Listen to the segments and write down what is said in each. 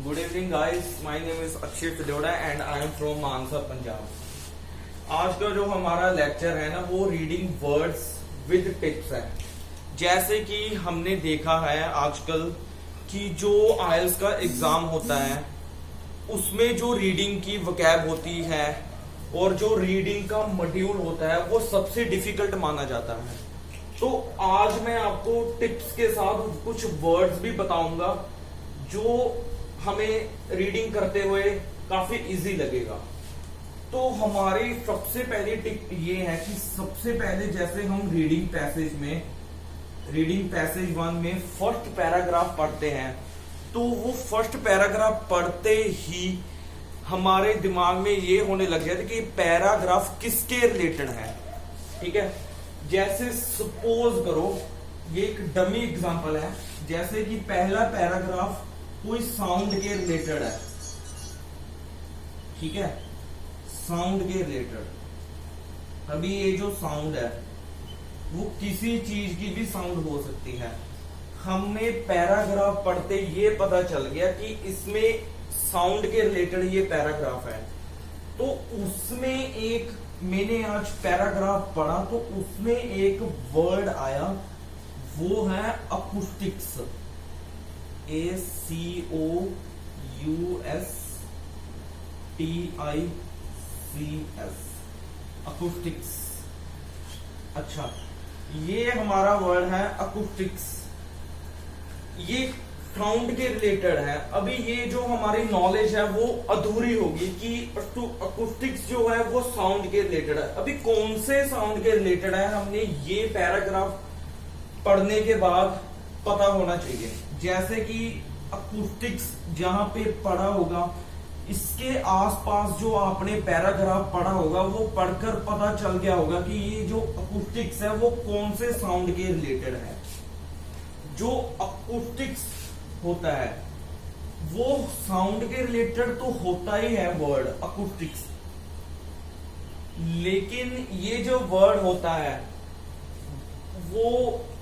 Good evening guys, my name is Akshay Fidoda and I am from मानसा पंजाब। आज का जो हमारा लेक्चर है ना वो रीडिंग वर्ड्स विद टिप्स है। जैसे कि हमने देखा है आजकल कि जो आइल्स का एग्जाम होता है उसमें जो रीडिंग की वोकैब होती है और जो रीडिंग का मॉड्यूल होता है वो सबसे डिफिकल्ट माना जाता है। तो आज मैं आपको टिप्स के साथ कुछ वर्ड्स भी बताऊंगा जो हमें रीडिंग करते हुए काफी इजी लगेगा। तो हमारी सबसे पहली टिप ये है कि सबसे पहले जैसे हम रीडिंग पैसेज 1 में फर्स्ट पैराग्राफ पढ़ते हैं तो वो फर्स्ट पैराग्राफ पढ़ते ही हमारे दिमाग में ये होने लग गया था कि पैराग्राफ किसके रिलेटेड है। ठीक है, जैसे सपोज करो ये एक डमी एग्जांपल है, जैसे कि पहला पैराग्राफ कोई साउंड के रिलेटेड है। ठीक है, साउंड के रिलेटेड। अभी ये जो साउंड है वो किसी चीज की भी साउंड हो सकती है। हमने पैराग्राफ पढ़ते ये पता चल गया कि इसमें साउंड के रिलेटेड ये पैराग्राफ है। तो उसमें एक मैंने आज पैराग्राफ पढ़ा तो उसमें एक वर्ड आया, वो है अकूस्टिक्स। ACOUSTICS, acoustics. अच्छा, ये हमारा वर्ड है अकूस्टिक्स। ये साउंड के रिलेटेड है। अभी ये जो हमारी नॉलेज है वो अधूरी होगी कि अकूस्टिक्स जो है वो साउंड के रिलेटेड है। अभी कौन से साउंड के रिलेटेड है हमने ये पैराग्राफ पढ़ने के बाद पता होना चाहिए। जैसे कि अकूस्टिक्स जहां पे पढ़ा होगा इसके आसपास जो आपने पैराग्राफ पढ़ा होगा वो पढ़कर पता चल गया होगा कि ये जो अकूस्टिक्स है वो कौन से साउंड के रिलेटेड है। जो अकूस्टिक्स होता है वो साउंड के रिलेटेड तो होता ही है वर्ड अकूस्टिक्स, लेकिन ये जो वर्ड होता है वो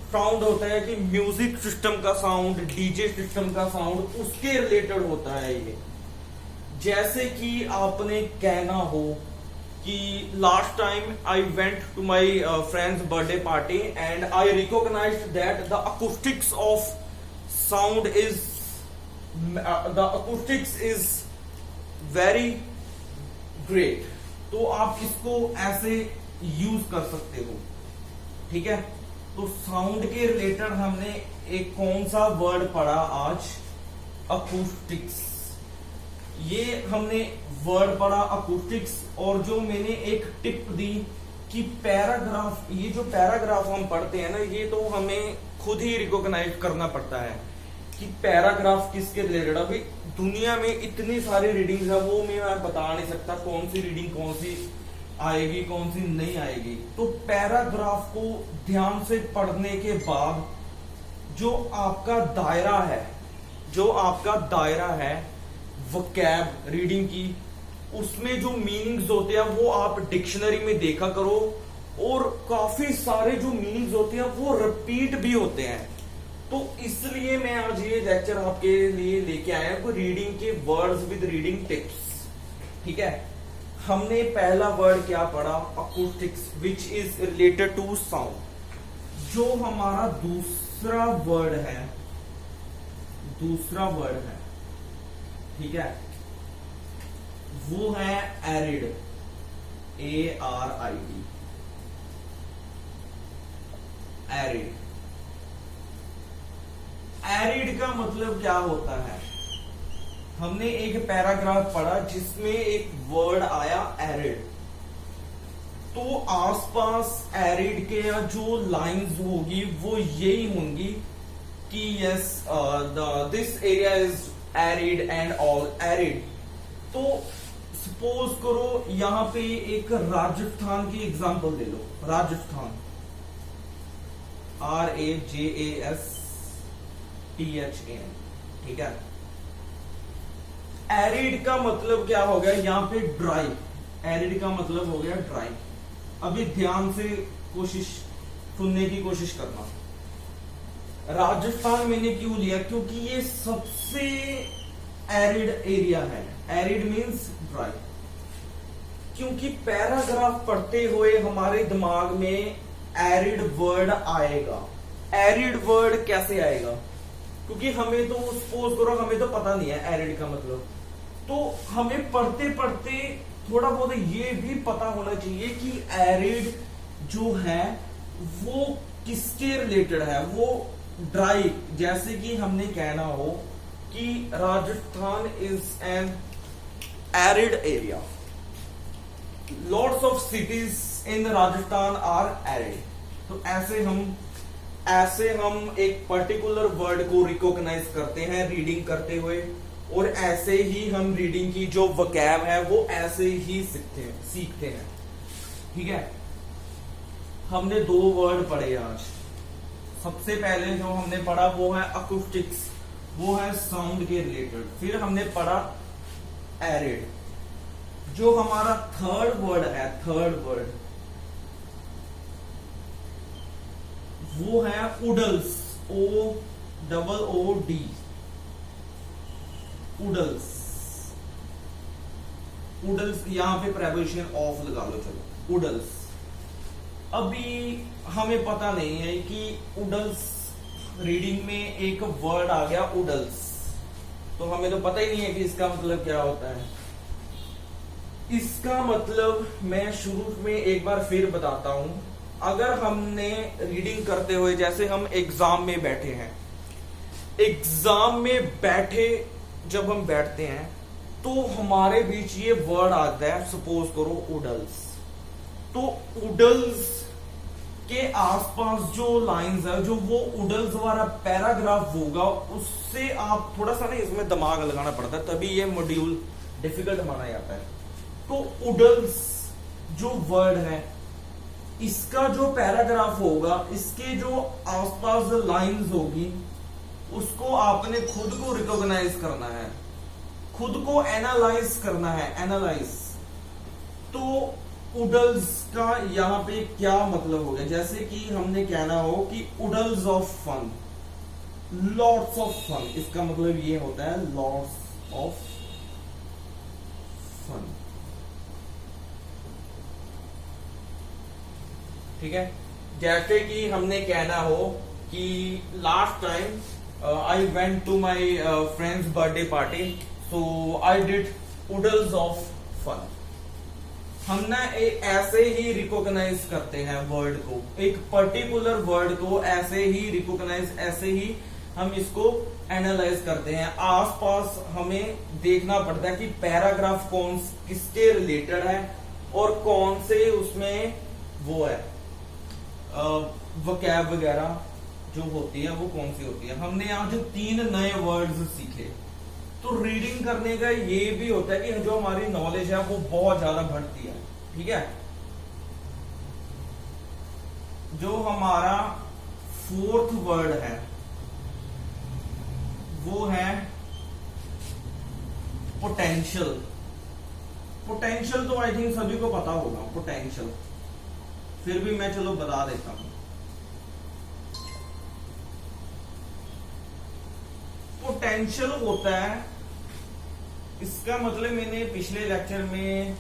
साउंड होता है कि म्यूजिक सिस्टम का साउंड, डीजे सिस्टम का साउंड, उसके रिलेटेड होता है ये। जैसे कि आपने कहना हो कि last time I went to my friend's birthday party and I recognised that the acoustics of sound is very great. तो आप इसको ऐसे यूज कर सकते हो। ठीक है, तो साउंड के रिलेटेड हमने एक कौन सा वर्ड पढ़ा आज, अकूस्टिक्स। ये हमने वर्ड पढ़ा अकूस्टिक्स। और जो मैंने एक टिप दी कि पैराग्राफ, ये जो पैराग्राफ हम पढ़ते हैं ना ये तो हमें खुद ही रिकॉग्नाइज करना पड़ता है कि पैराग्राफ किसके रिलेटेड। अभी दुनिया में इतनी सारी रीडिंग्स है वो मैं बता नहीं सकता कौन सी रीडिंग कौन सी आएगी कौन सी नहीं आएगी। तो पैराग्राफ को ध्यान से पढ़ने के बाद जो आपका दायरा है वोकैब रीडिंग की, उसमें जो मीनिंग्स होते हैं वो आप डिक्शनरी में देखा करो। और काफी सारे जो मीनिंग्स होते हैं वो रिपीट भी होते हैं। तो इसलिए मैं आज ये लेक्चर आपके लिए लेके आया हूं, रीडिंग के वर्ड्स विद रीडिंग टिप्स। ठीक है, हमने पहला वर्ड क्या पढ़ा, acoustics, which is related to sound. जो हमारा दूसरा वर्ड है, ठीक है, वो है एरिड, ARID, एरिड। एरिड का मतलब क्या होता है? हमने एक पैराग्राफ पढ़ा जिसमें एक वर्ड आया एरिड। तो आसपास एरिड के जो लाइंस होगी वो यही होंगी कि yes this area is arid and all arid. तो सपोज करो यहां पे एक राजस्थान की एग्जांपल ले लो, राजस्थान, RAJASTHAN। ठीक है, एरिड का मतलब क्या हो गया यहां पे, ड्राई। एरिड का मतलब हो गया ड्राई। अभी ध्यान से सुनने की कोशिश करना। राजस्थान मैंने क्यों लिया, क्योंकि ये सबसे एरिड एरिया है। Arid means dry. क्योंकि पैराग्राफ पढ़ते हुए हमारे दिमाग में एरिड वर्ड आएगा। एरिड वर्ड कैसे आएगा? क्योंकि हमें तो सपोज करो हमें तो पता नहीं है एरिड का मतलब, तो हमें पढ़ते पढ़ते थोड़ा बहुत ये भी पता होना चाहिए कि एरिड जो है वो किसके रिलेटेड है। वो ड्राई, जैसे कि हमने कहना हो कि Rajasthan is an arid area, lots of cities in Rajasthan are arid. तो ऐसे हम एक पर्टिकुलर वर्ड को रिकॉग्नाइज करते हैं रीडिंग करते हुए, और ऐसे ही हम रीडिंग की जो वोकैब है वो ऐसे ही सीखते हैं। ठीक है, हमने 2 वर्ड पढ़े आज। सबसे पहले जो हमने पढ़ा वो है अकूस्टिक्स, वो है साउंड के रिलेटेड। फिर हमने पढ़ा एरिड। जो हमारा थर्ड वर्ड है, थर्ड वर्ड वो है उडल्स, OOOD, उडल्स। उडल्स यहां पे प्रेपोजिशन ऑफ लगा लो, चलो उडल्स। अभी हमें पता नहीं है कि उडल्स रीडिंग में एक वर्ड आ गया उडल्स, तो हमें तो पता ही नहीं है कि इसका मतलब क्या होता है। इसका मतलब मैं शुरू में एक बार फिर बताता हूं। अगर हमने रीडिंग करते हुए, जैसे हम एग्जाम में बैठे हैं, एग्जाम में बैठे जब हम बैठते हैं तो हमारे बीच ये वर्ड आता है, सपोज करो उडल्स। तो उडल्स के आसपास जो लाइंस है, जो वो उडल्स वाला पैराग्राफ होगा, उससे आप थोड़ा सा ना इसमें दिमाग लगाना पड़ता है, तभी ये मॉड्यूल डिफिकल्ट माना जाता है। तो उडल्स जो वर्ड है, इसका जो पैराग्राफ होगा, इसके जो आसपास लाइंस होगी, उसको आपने खुद को रिकॉग्नाइज करना है, खुद को एनालाइज करना है, एनालाइज। तो उडल्स का यहां पे क्या मतलब हो गया? जैसे कि हमने कहना हो कि oodles of fun, lots of fun, इसका मतलब ये होता है लॉट्स ऑफ फन। ठीक है, जैसे कि हमने कहना हो कि last time I went to my friend's birthday party, so I did oodles of fun. हम ना ऐसे ही रिकॉग्नाइज करते हैं वर्ड को, एक पर्टिकुलर वर्ड को ऐसे ही रिकॉग्नाइज, ऐसे ही हम इसको एनालाइज करते हैं। आसपास हमें देखना पड़ता है कि पैराग्राफ कौन किसके रिलेटेड है और कौन से उसमें वो है वोकैब वगैरह जो होती है वो कौन सी होती है। हमने आज 3 नए वर्ड्स सीखे। तो रीडिंग करने का ये भी होता है कि जो हमारी नॉलेज है वो बहुत ज्यादा बढ़ती है। ठीक है, जो हमारा 4th वर्ड है वो है पोटेंशियल। पोटेंशियल तो आई थिंक सभी को पता होगा, पोटेंशियल, फिर भी मैं चलो बता देता हूं। पोटेंशियल होता है, इसका मतलब मैंने पिछले लेक्चर में,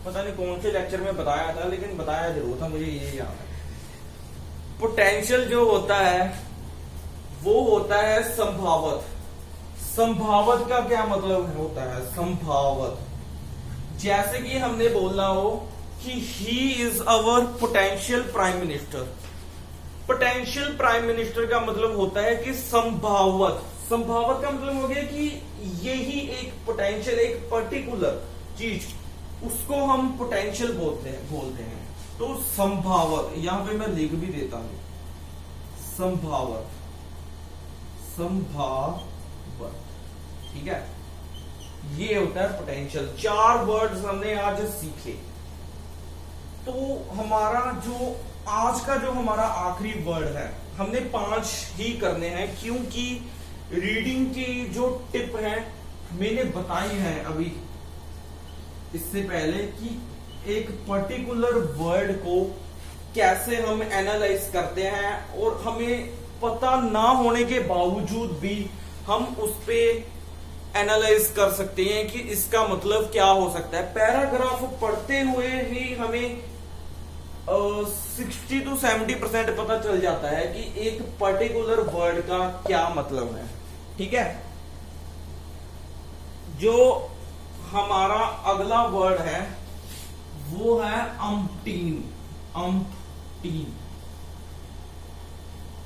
पता नहीं कौन से लेक्चर में बताया था, लेकिन बताया जरूर था, मुझे ये याद है। पोटेंशियल जो होता है वो होता है संभावत। संभावत का क्या मतलब होता है? संभावत, जैसे कि हमने बोलना हो कि he is our potential prime minister. Potential prime minister का मतलब होता है कि संभावत। संभावत का मतलब हो गया कि यही एक पोटेंशियल, एक पर्टिकुलर चीज, उसको हम पोटेंशियल बोलते हैं। तो संभावत, यहां पे मैं लिख भी देता हूं, संभावत, संभावत। ठीक है, ये होता है पोटेंशियल। 4 वर्ड्स हमने आज सीखे। तो हमारा जो आज का जो हमारा आखिरी वर्ड है, हमने 5 ही करने हैं, क्योंकि रीडिंग की जो टिप है मैंने बताई है अभी इससे पहले कि एक पर्टिकुलर वर्ड को कैसे हम एनालाइज करते हैं, और हमें पता ना होने के बावजूद भी हम उस पे एनालाइज कर सकते हैं कि इसका मतलब क्या हो सकता है। पैराग्राफ पढ़ते हुए ही हमें 60 to 70% पता चल जाता है कि एक पर्टिकुलर वर्ड का क्या मतलब है। ठीक है, जो हमारा अगला वर्ड है वो है अम्पटीन। अम्पटीन,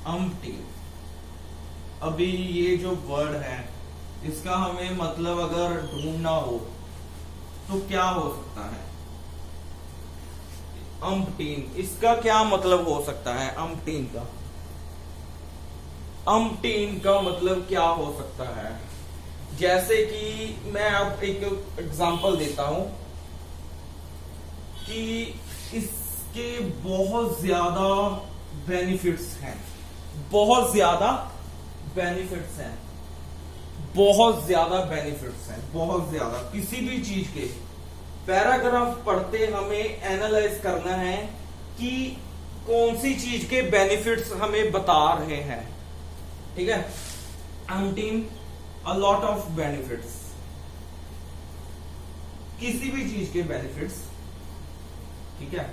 अम्पटीन। अभी ये जो वर्ड है इसका हमें मतलब अगर ढूंढना हो तो क्या हो सकता है। अम्पटीन, इसका क्या मतलब हो सकता है। अम्पटीन का, अम्पटीन का मतलब क्या हो सकता है। जैसे कि मैं अब एक एग्जांपल देता हूं कि इसके बहुत ज्यादा बेनिफिट्स हैं, बहुत ज्यादा बेनिफिट्स हैं, बहुत ज्यादा बेनिफिट्स हैं, बहुत ज्यादा। किसी भी चीज के पैराग्राफ पढ़ते हमें एनालाइज करना है कि कौन सी चीज के बेनिफिट्स हमें बता रहे हैं। ठीक है, अम्पटीन, अ लॉट ऑफ बेनिफिट्स, किसी भी चीज के बेनिफिट्स। ठीक है,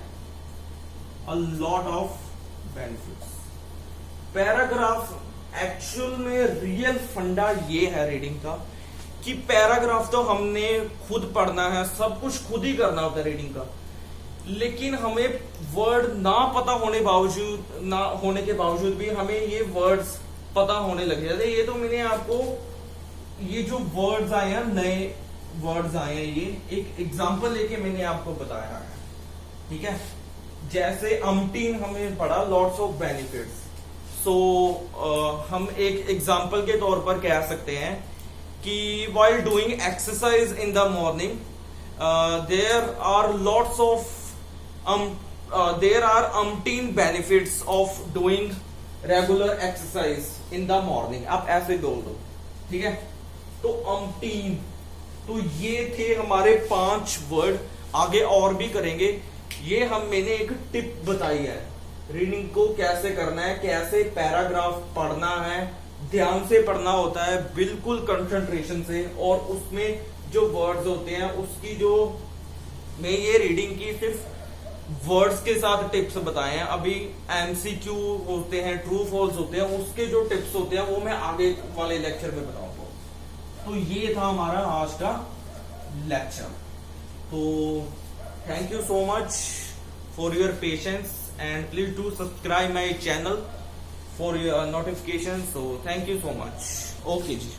a lot of benefits. Paragraph actual में रियल फंडा ये है रीडिंग का कि पैराग्राफ तो हमने खुद पढ़ना है, सब कुछ खुद ही करना होता है रीडिंग का, लेकिन हमें वर्ड ना पता होने के बावजूद भी हमें ये वर्ड्स पता होने लग जाते हैं। ये तो मैंने आपको ये जो वर्ड्स आए हैं, नए वर्ड्स आए हैं, ये एक एग्जांपल लेके मैंने आपको बताया है। ठीक है, जैसे अम्पटीन हमने पढ़ा, लॉट्स ऑफ बेनिफिट्स। सो हम एक एग्जांपल के तौर पर कह सकते हैं कि while doing exercise in the morning there are lots of there are umpteen benefits of doing regular exercise in the morning। आप ऐसे बोल दो। ठीक है, तो umpteen, तो ये थे हमारे 5 वर्ड। आगे और भी करेंगे। ये मैंने एक टिप बताई है रीडिंग को कैसे करना है, कैसे पैराग्राफ पढ़ना है। ध्यान से पढ़ना होता है, बिल्कुल कंसंट्रेशन से, और उसमें जो वर्ड्स होते हैं उसकी जो मैं ये रीडिंग की सिर्फ वर्ड्स के साथ टिप्स बताए हैं। अभी एमसीक्यू होते हैं, ट्रू फॉल्स होते हैं, उसके जो टिप्स होते हैं वो मैं आगे वाले लेक्चर में बताऊंगा। तो ये था हमारा आज का लेक्चर। तो thank you so much for your patience and please do subscribe my channel for your notifications. So thank you so much. Okay ji.